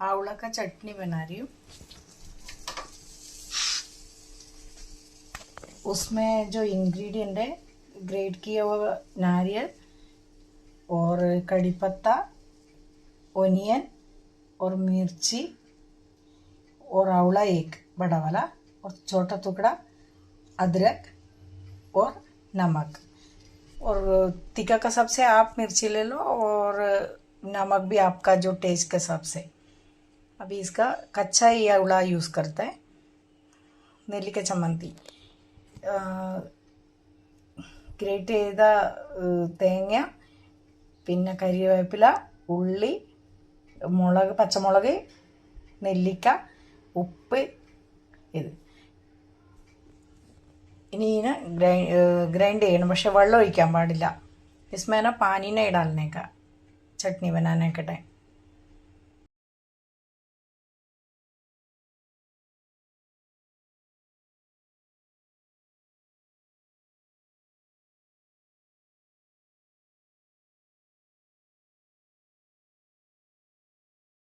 आंवला का चटनी बना रही हूँ। उसमें जो इंग्रेडिएंट है, ग्रेट किया हुआ नारियल और कड़ी पत्ता, ओनियन और मिर्ची और आंवला एक बड़ा वाला और छोटा टुकड़ा अदरक और नमक। और तीखा का हिसाब से आप मिर्ची ले लो और नमक भी आपका जो टेस्ट के हिसाब से। अभी इसका कच्चा ही आंवला यूज़ करते हैं। നെല്ലിക്ക ചമ്മന്തി, ഗ്രേറ്റ് ചെയ്ത തേങ്ങ, പിന്നെ കരിവേപ്പില, ഉള്ളി, മുളക്, പച്ചമുളക്, നെല്ലിക്ക, ഉപ്പ് ഇത്. ഇനി ഇതിനെ ग्राइंड ചെയ്യണം, പക്ഷെ വെള്ളം ഒഴിക്കാൻ പാടില്ല. इसमें ना पानी नहीं डालने का चटनी बनाने के टाइम.